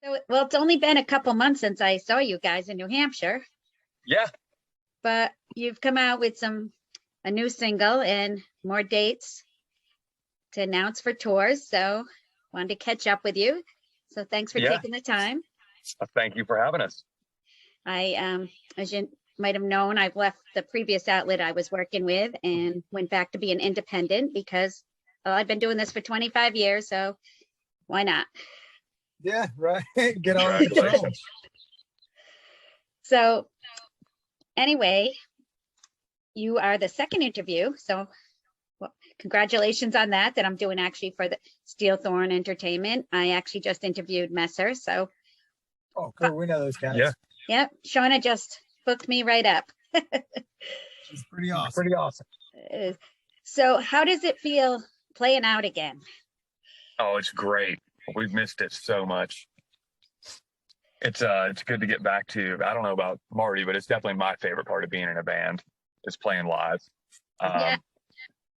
So, well, it's only been a couple months since I saw you guys in New Hampshire, Yeah, but you've come out with a new single and more dates to announce for tours. So, wanted to catch up with you. So, thanks for yeah. taking the time. Thank you for having us. As you might have known, I've left the previous outlet I was working with and went back to be an independent because well, I've been doing this for 25 years. So, why not? Yeah, right. Get on the control. Congratulations. So, anyway, you are the second interview. So, well, congratulations on that I'm doing actually for the Steel Thorn Entertainment. I actually just interviewed Messer. So, Oh, cool. We know those guys. Yeah. yep, Shauna just booked me right up. She's pretty awesome. Pretty awesome. So, how does it feel playing out again? Oh, it's great. We've missed it so much. It's good to get back to. I don't know about Marty, but it's definitely my favorite part of being in a band is playing live. Yeah.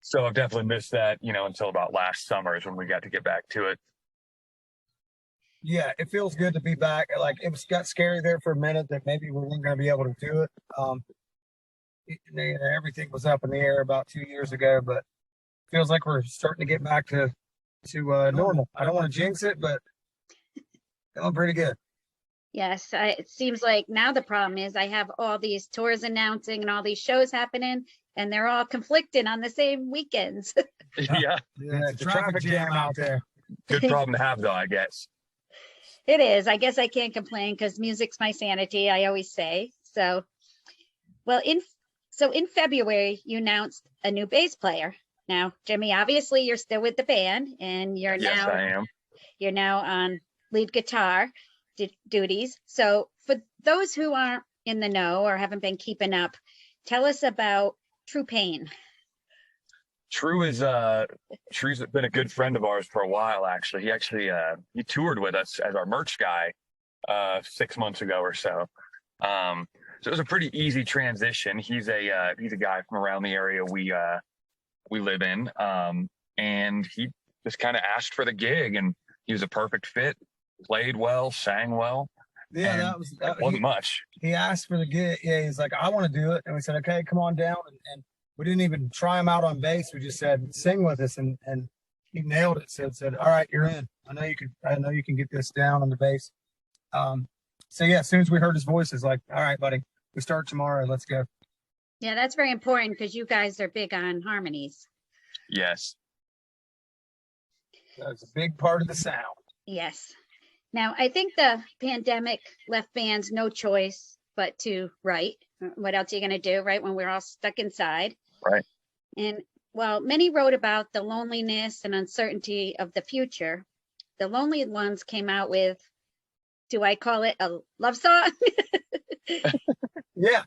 So I've definitely missed that, until about last summer is when we got to get back to it. Yeah, it feels good to be back. Like got scary there for a minute that maybe we weren't going to be able to do it. Everything was up in the air about 2 years ago, but it feels like we're starting to get back to normal. I don't want to jinx it, but feeling pretty good. Yes, it seems like now the problem is I have all these tours announcing and all these shows happening, and they're all conflicting on the same weekends. Yeah. It's a traffic jam out there. Good problem to have, though, I guess. It is. I guess I can't complain because music's my sanity, I always say. So, well, in February, you announced a new bass player. Now, Jymmy, obviously you're still with the band and Yes, I am. you're now on lead guitar duties. So for those who aren't in the know or haven't been keeping up, tell us about True Pain. True's been a good friend of ours for a while, actually. He toured with us as our merch guy 6 months ago or so. So it was a pretty easy transition. He's a guy from around the area we live in, and he just kind of asked for the gig, and he was a perfect fit. Played well, sang well. Yeah, that wasn't much. He asked for the gig. Yeah, he's like, I want to do it, and we said, okay, come on down. And we didn't even try him out on bass. We just said, sing with us, and he nailed it. Said, all right, you're in. I know you can get this down on the bass. So yeah, as soon as we heard his voice, it's like, all right, buddy, we start tomorrow. Let's go. Yeah, that's very important because you guys are big on harmonies. Yes. That's a big part of the sound. Yes. Now, I think the pandemic left bands no choice but to write. What else are you going to do, right, when we're all stuck inside? Right. And while many wrote about the loneliness and uncertainty of the future, the Lonely Ones came out with, do I call it a love song? Yeah.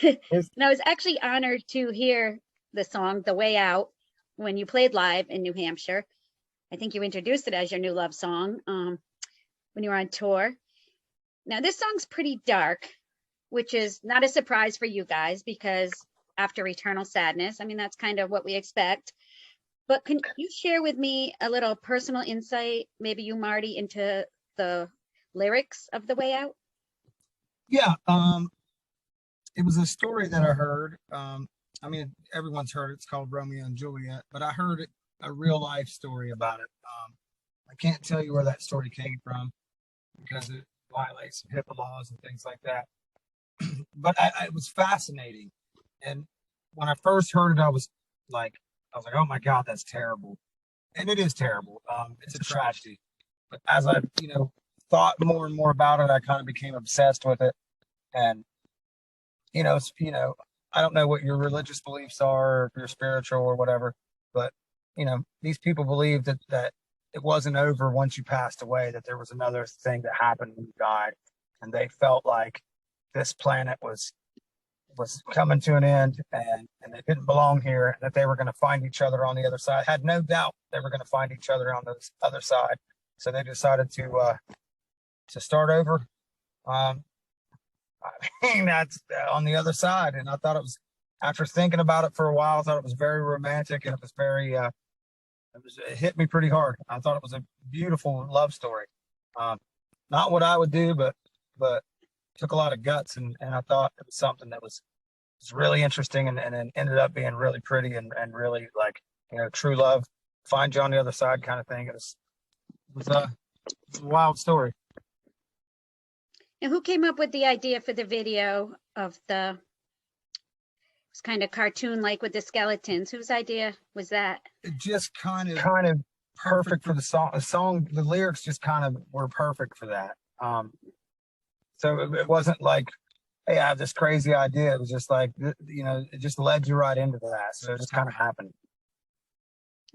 And I was actually honored to hear the song, The Way Out, when you played live in New Hampshire. I think you introduced it as your new love song when you were on tour. Now, this song's pretty dark, which is not a surprise for you guys because after Eternal Sadness, I mean, that's kind of what we expect. But can you share with me a little personal insight, maybe you, Marty, into the lyrics of The Way Out? Yeah. It was a story that I heard. I mean, everyone's heard it. It's called Romeo and Juliet, but I heard a real life story about it. I can't tell you where that story came from because it violates HIPAA laws and things like that. But it was fascinating. And when I first heard it, I was like, oh my God, that's terrible. And it is terrible. It's a tragedy. But as I, thought more and more about it, I kind of became obsessed with it. And, I don't know what your religious beliefs are, or if you're spiritual or whatever, but, these people believed that it wasn't over once you passed away, that there was another thing that happened when you died. And they felt like this planet was coming to an end and they didn't belong here, and that they were going to find each other on the other side. Had no doubt they were going to find each other on the other side. So they decided to start over. That's on the other side. And I thought it was, after thinking about it for a while, I thought it was very romantic, and it was very, it hit me pretty hard. I thought it was a beautiful love story. not what I would do, but took a lot of guts, and I thought it was something that was really interesting, and it ended up being really pretty, and really like, true love, find you on the other side kind of thing. It was a wild story. And who came up with the idea for the video of it's kind of cartoon like with the skeletons? Whose idea was that? It just kind of perfect for the song. The lyrics just kind of were perfect for that. So it wasn't like, hey, I have this crazy idea. It was just like, it just led you right into that. So it just kind of happened.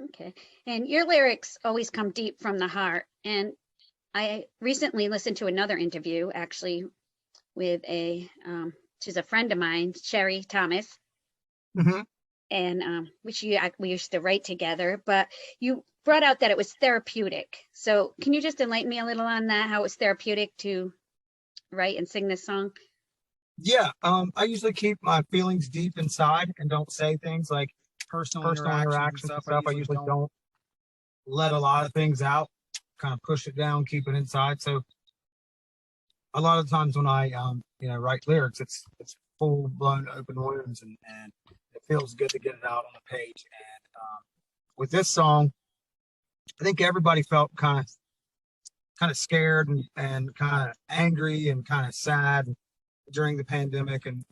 Okay. And your lyrics always come deep from the heart. And I recently listened to another interview, actually, with she's a friend of mine, Sherry Thomas. Mm-hmm. And we used to write together, but you brought out that it was therapeutic. So can you just enlighten me a little on that, how it's therapeutic to write and sing this song? Yeah, I usually keep my feelings deep inside and don't say things like personal interactions and stuff. I usually don't let a lot of things out, kind of push it down, keep it inside. So a lot of times when I write lyrics, it's full blown open wounds, and it feels good to get it out on the page. And with this song, I think everybody felt kind of scared and kind of angry and kind of sad during the pandemic, and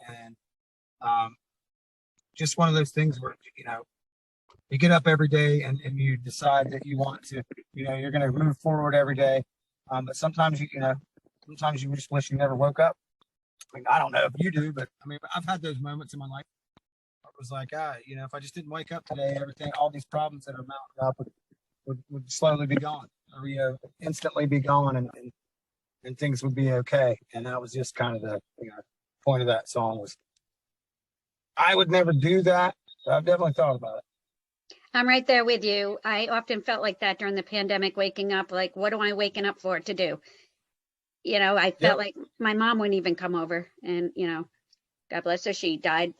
just one of those things where you get up every day and you decide that you want to, you're going to move forward every day, but sometimes sometimes you just wish you never woke up. I mean, I don't know if you do, but I mean, I've had those moments in my life where it was like, if I just didn't wake up today, all these problems that are mounting up would slowly be gone, or instantly be gone, and things would be okay. And that was just kind of the point of that song. Was I would never do that, but I've definitely thought about it. I'm right there with you. I often felt like that during the pandemic, waking up, like, what am I waking up for to do? I felt like my mom wouldn't even come over, and, God bless her, she died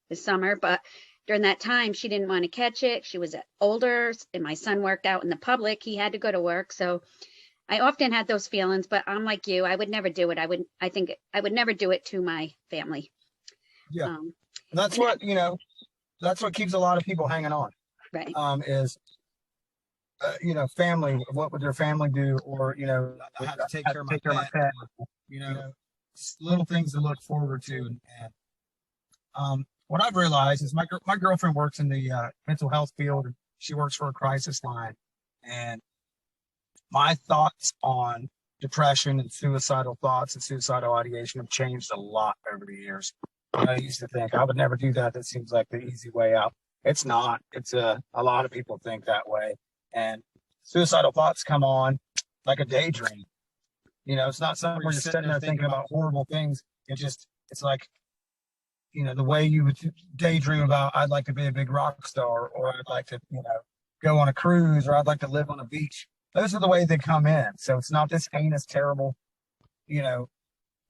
this summer, but during that time, she didn't want to catch it. She was older, and my son worked out in the public. He had to go to work. So I often had those feelings, but I'm like you, I would never do it. I think I would never do it to my family. Yeah. That's what, that's what keeps a lot of people hanging on. Right. Is, family, what would their family do? Or, I have to take care of my pet. Or, little things to look forward to. And what I've realized is my girlfriend works in the mental health field. She works for a crisis line. And my thoughts on depression and suicidal thoughts and suicidal ideation have changed a lot over the years. I used to think I would never do that. That seems like the easy way out. It's not. It's a lot of people think that way. And suicidal thoughts come on like a daydream. It's not something where you're sitting there thinking about horrible things. It's like, the way you would daydream about, I'd like to be a big rock star, or I'd like to, go on a cruise, or I'd like to live on a beach. Those are the way they come in. So it's not this heinous, terrible,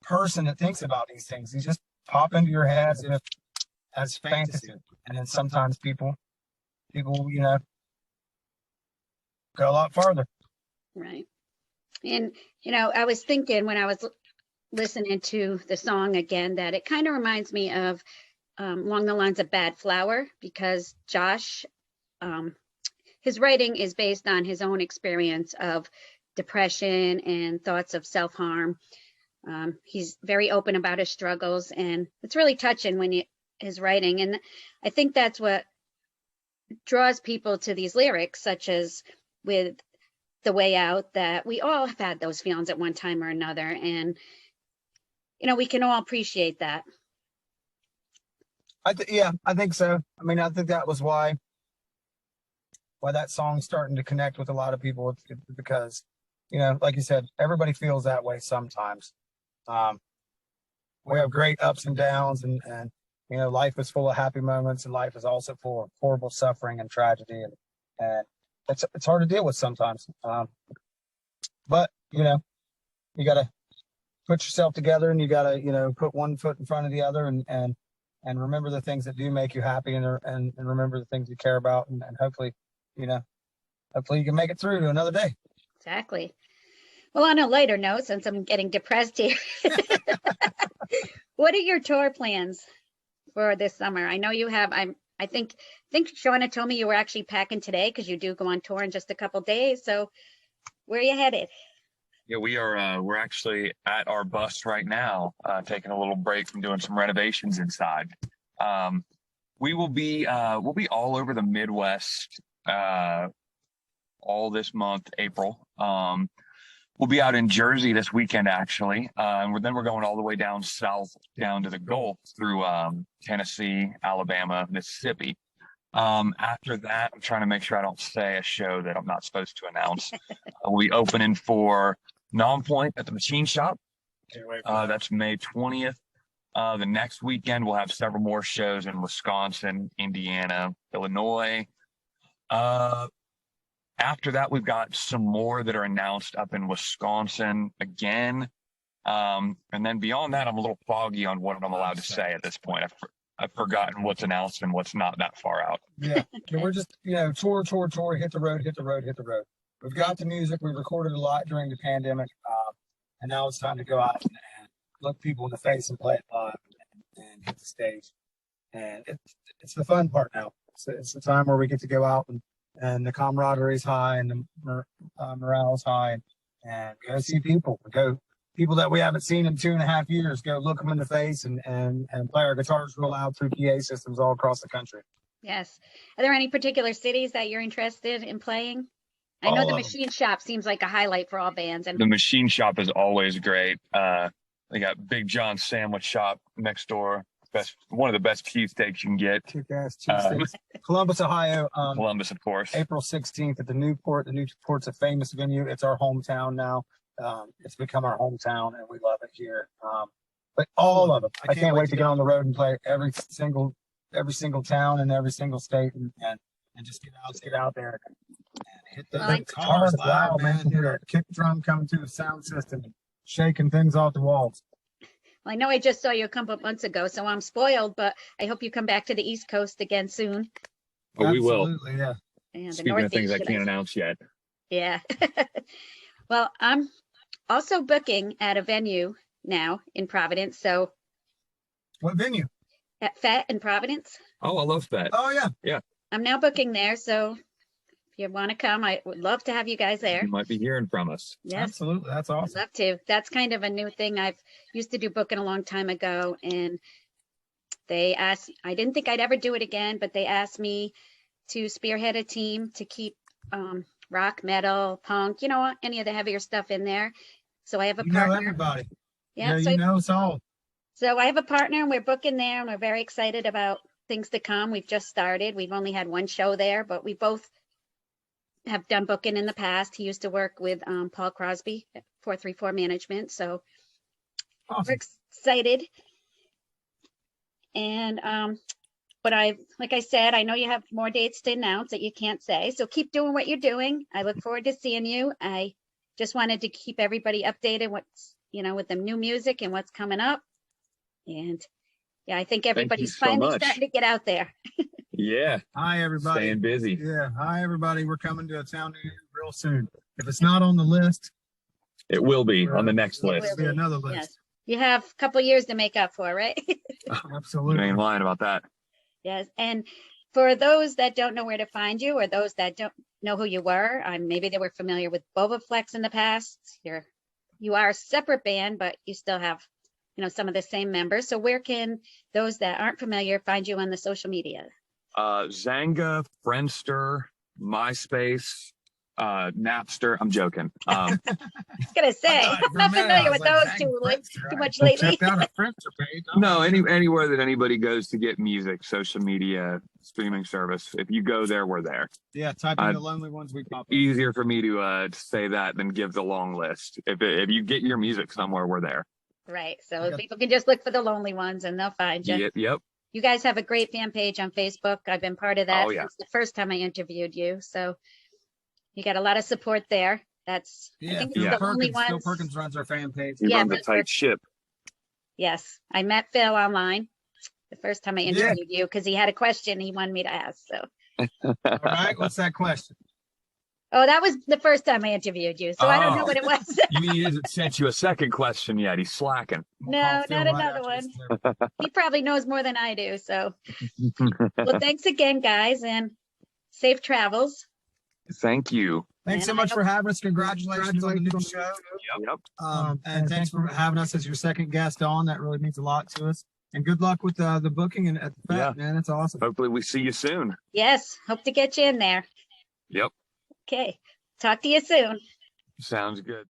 person that thinks about these things. These just pop into your head as fantasy. And then sometimes people, go a lot farther. Right. And, I was thinking when I was listening to the song again, that it kind of reminds me of along the lines of Bad Flower, because Josh, his writing is based on his own experience of depression and thoughts of self-harm. He's very open about his struggles, and it's really touching when his writing. And I think that's what draws people to these lyrics, such as with The Way Out, that we all have had those feelings at one time or another. And, we can all appreciate that. I think so. I mean, I think that was why that song's starting to connect with a lot of people, because, like you said, everybody feels that way sometimes. We have great ups and downs, and life is full of happy moments, and life is also full of horrible suffering and tragedy, and it's hard to deal with sometimes. But you got to put yourself together, and you got to put one foot in front of the other, and remember the things that do make you happy, and remember the things you care about, and hopefully you can make it through to another day. Exactly. Well, on a lighter note, since I'm getting depressed here, what are your tour plans for this summer? I know you have, I think Shauna told me you were actually packing today because you do go on tour in just a couple days. So where are you headed? Yeah, we're actually at our bus right now, taking a little break from doing some renovations inside. We'll be all over the Midwest, all this month, April. We'll be out in Jersey this weekend, actually. And then we're going all the way down south, down to the Gulf through Tennessee, Alabama, Mississippi. After that, I'm trying to make sure I don't say a show that I'm not supposed to announce. We'll be opening for Non-Point at the Machine Shop. That's May 20th. The next weekend, we'll have several more shows in Wisconsin, Indiana, Illinois. After that, we've got some more that are announced up in Wisconsin again. And then beyond that, I'm a little foggy on what I'm allowed to say at this point. I've forgotten what's announced and what's not that far out. Yeah. We're just, tour, hit the road. We've got the music. We recorded a lot during the pandemic. And now it's time to go out and look people in the face and play it live and hit the stage. And it's the fun part now. It's the time where we get to go out and the camaraderie is high and the morale is high and go see people. People that we haven't seen in 2.5 years, go look them in the face and play our guitars real loud through PA systems all across the country. Yes. Are there any particular cities that you're interested in playing? I know the Machine Shop seems like a highlight for all bands. And the Machine Shop is always great. They got Big John's Sandwich Shop next door. One of the best cheesesteaks you can get. Kick-ass cheesesteaks. Columbus, Ohio. Columbus, of course. April 16th at the Newport. The Newport's a famous venue. It's our hometown now. It's become our hometown, and we love it here. But all of them, I can't wait to get on the road and play every single town and every single state, and just get out there and hit the guitars loud, man. Hear a kick drum coming through the sound system, shaking things off the walls. Well, I know I just saw you a couple of months ago, so I'm spoiled. But I hope you come back to the East Coast again soon. Oh, we will. Absolutely, yeah. And Speaking of things I can't announce yet. Yeah. Well, I'm also booking at a venue now in Providence. So What venue? at FET in Providence. Oh, I love that. Oh, yeah. I'm now booking there. So if you want to come, I would love to have you guys there. You might be hearing from us. Yes, Absolutely. That's I'd awesome. love to. That's kind of a new thing. I've used to do booking a long time ago, and they asked, I didn't think I'd ever do it again, but they asked me to spearhead a team to keep rock, metal, punk, any of the heavier stuff in there. So I have a You know partner. everybody. Yeah, You so know us all. I have a partner and we're booking there and we're very excited about things to come. We've just started. We've only had one show there, but we both have done booking in the past. He used to work with Paul Crosby at 434 Management. So we're Awesome. excited. And but like I said, I know you have more dates to announce that you can't say. So keep doing what you're doing. I look forward to seeing you. I just wanted to keep everybody updated what's, with the new music and what's coming up. And yeah, I think everybody's so finally much. starting to get out there. Yeah. Hi, everybody. Staying busy. Yeah. Hi, everybody. We're coming to a town near you real soon. If it's not on the list, It will be on the next It will list. it'll be another list. Yes. You have a couple years to make up for, right? You Absolutely. ain't lying about that. Yes. And for those that don't know where to find you or those that don't know who you were, maybe they were familiar with Bovaflex in the past. You are a separate band, but you still have, some of the same members. So where can those that aren't familiar find you on the social media? Zanga, Friendster, MySpace, Napster. I'm joking. I was gonna say, I'm not familiar with those too much lately. Check out our Friendster page. No, anywhere that anybody goes to get music, social media, streaming service. If you go there, we're there. Yeah, type in the lonely ones, we pop up. Easier for me to say that than give the long list. If you get your music somewhere, we're there. Right. So people can just look for the lonely ones and they'll find you. Yep. You guys have a great fan page on Facebook. I've been part of that Oh, yeah. since the first time I interviewed you. So you got a lot of support there. I think it's Yeah. the only Phil ones. Perkins runs our fan page. He Yeah, runs a but tight ship. Yes. I met Phil online the first time I interviewed you because he had a question he wanted me to ask. So All right, what's that question? Oh, that was the first time I interviewed you, so I don't know Oh. what it was. You mean he hasn't sent you a second question yet? He's slacking. We'll No, call Phil not right another after this one. is over. He probably knows more than I do. So, well, thanks again, guys, and safe travels. Thank you. Thanks so And I much for having us. Congratulations on the new show. Yep. And thanks for having us as your second guest on. That really means a lot to us. And good luck with the booking and at the fest, man. That's awesome. Hopefully we see you soon. Yes, hope to get you in there. Yep. Okay, talk to you soon. Sounds good.